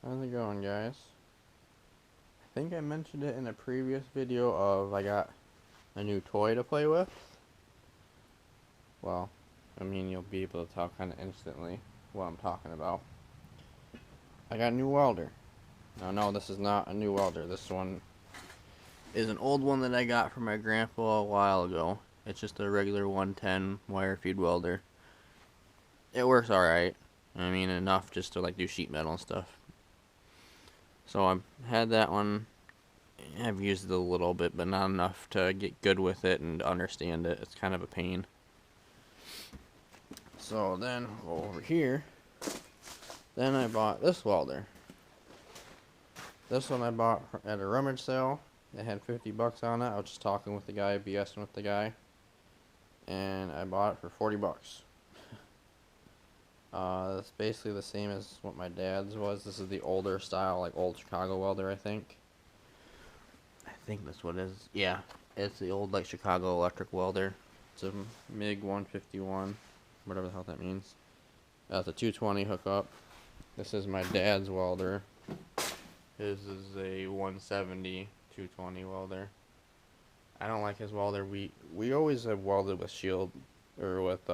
How's it going, guys? I think I mentioned it in a previous video of I got a new toy to play with. Well, I mean, you'll be able to tell kind of instantly what I'm talking about. I got a new welder. No, this is not a new welder. This one is an old one that I got from my grandpa a while ago. It's just a regular 110 wire feed welder. It works alright. I mean, enough just to like do sheet metal and stuff. So I've had that one. I've used it a little bit, but not enough to get good with it and understand it. It's kind of a pain. So then, go over here. Then I bought this welder. This one I bought at a rummage sale. It had 50 bucks on it. I was just talking with the guy, BSing with the guy. And I bought it for 40 bucks. It's basically the same as what my dad's was. This is the older style, like old Chicago welder, I think. I think that's what it is. Yeah, it's the old like Chicago electric welder. It's a MiG 151, whatever the hell that means. That's a 220 hookup. This is my dad's welder. His is a 170 220 welder. I don't like his welder. We always have welded with shield or with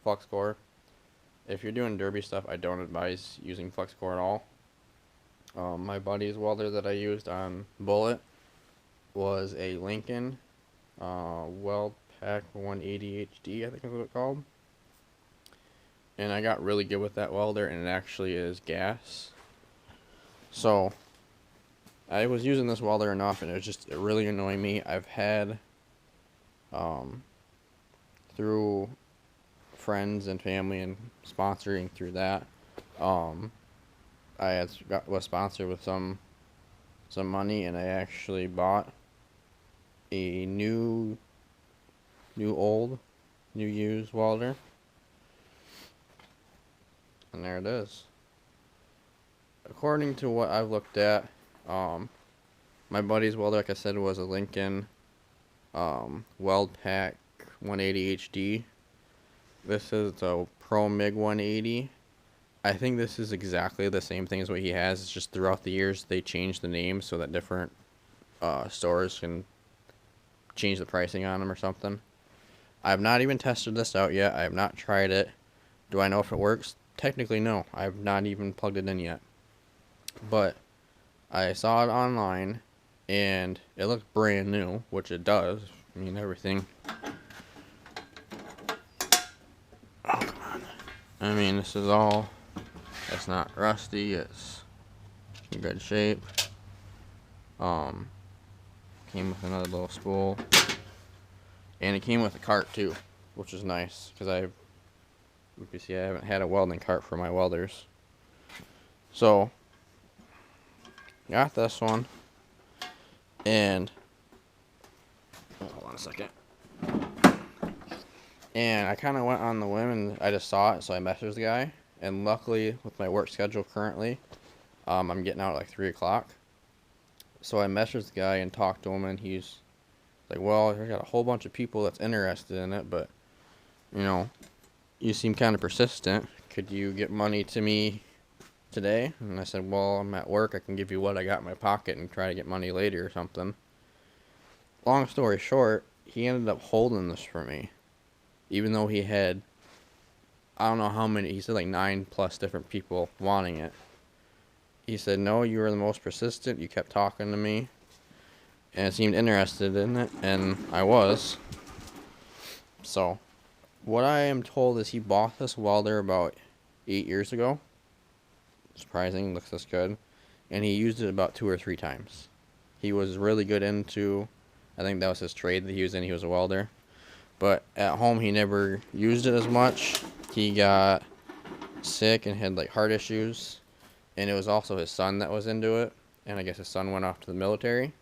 flux core. If you're doing derby stuff, I don't advise using flux core at all. My buddy's welder that I used on Bullet was a Lincoln Weldpack 180 HD, I think is what it's called. And I got really good with that welder, and it actually is gas. So I was using this welder enough, and it really annoying me. I've had through friends and family and sponsoring through that, I was sponsored with some money, and I actually bought a new used welder, and there it is. According to what I've looked at, my buddy's welder, like I said, was a Lincoln Weldpack 180 HD. This is a Pro MiG 180. I think this is exactly the same thing as what he has. It's just throughout the years they changed the name so that different stores can change the pricing on them or something. I have not even tested this out yet. I have not tried it. Do I know if it works? Technically, no. I have not even plugged it in yet. But I saw it online, and it looks brand new, which it does. I mean, everything. Oh, come on. I mean, this is all. It's not rusty. It's in good shape. Came with another little spool, and it came with a cart too, which is nice because you can see I haven't had a welding cart for my welders. So got this one, and hold on a second. And I kind of went on the whim, and I just saw it, so I messaged the guy. And luckily, with my work schedule currently, I'm getting out at like 3 o'clock. So I messaged the guy and talked to him, and he's like, well, I got a whole bunch of people that's interested in it, but, you know, you seem kind of persistent. Could you get money to me today? And I said, well, I'm at work. I can give you what I got in my pocket and try to get money later or something. Long story short, he ended up holding this for me. Even though he had, I don't know how many, he said like 9+ different people wanting it. He said, no, you were the most persistent. You kept talking to me and seemed interested in it, and I was. So, what I am told is he bought this welder about 8 years ago. Surprising, looks this good. And he used it about 2 or 3 times. He was really good into, I think that was his trade that he was in. He was a welder. But at home, he never used it as much. He got sick and had like heart issues. And it was also his son that was into it. And I guess his son went off to the military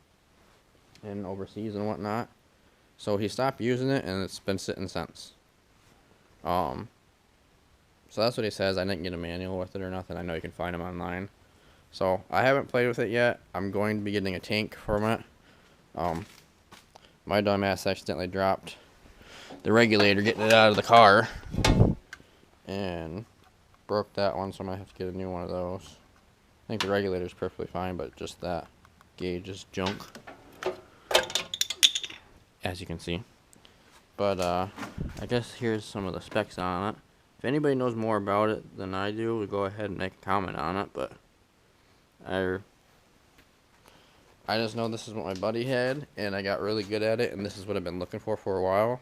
and overseas and whatnot. So he stopped using it, and it's been sitting since. So that's what he says. I didn't get a manual with it or nothing. I know you can find them online. So I haven't played with it yet. I'm going to be getting a tank from it. My dumbass accidentally dropped the regulator getting it out of the car and broke that one, so I might have to get a new one of those. think the regulator is perfectly fine, but just that gauge is junk, as you can see. But I guess here's some of the specs on it. If anybody knows more about it than I do, we'll go ahead and make a comment on it. But I just know this is what my buddy had, and I got really good at it, and this is what I've been looking for a while.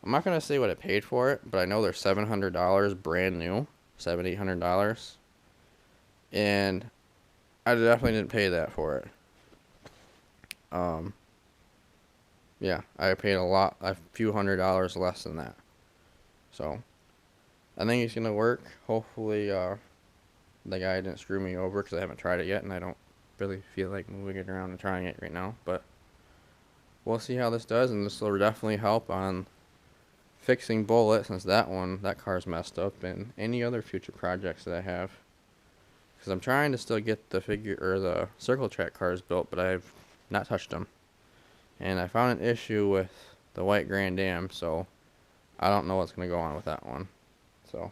I'm not gonna say what I paid for it, but I know they're $700 brand new, $700-800, and I definitely didn't pay that for it. Yeah, I paid a few $100s less than that. So I think it's gonna work. Hopefully, the guy didn't screw me over because I haven't tried it yet, and I don't really feel like moving it around and trying it right now. But we'll see how this does, and this will definitely help on fixing Bullet, since that car's messed up, and any other future projects that I have. Because I'm trying to still get the circle track cars built, but I've not touched them. And I found an issue with the white Grand Am, so I don't know what's going to go on with that one. So,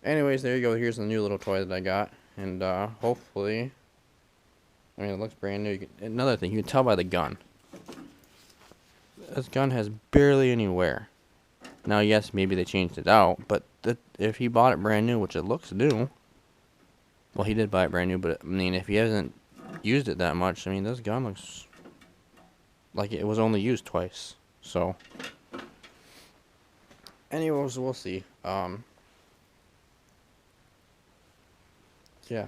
anyways, there you go. Here's the new little toy that I got. And hopefully, I mean, it looks brand new. Another thing, you can tell by the gun. This gun has barely any wear. Now, yes, maybe they changed it out, but if he bought it brand new, which it looks new, well, he did buy it brand new, but I mean, if he hasn't used it that much, I mean, this gun looks like it was only used twice. So, anyways, we'll see. Yeah,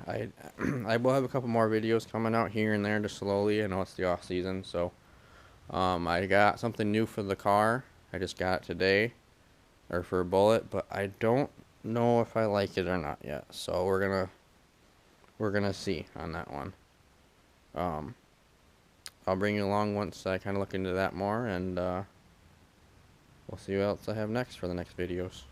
I will have a couple more videos coming out here and there just slowly. I know it's the off season, so I got something new for the car. I just got it today, or for a Bullet, but I don't know if I like it or not yet. So we're gonna see on that one. I'll bring you along once I kind of look into that more, and we'll see what else I have next for the next videos.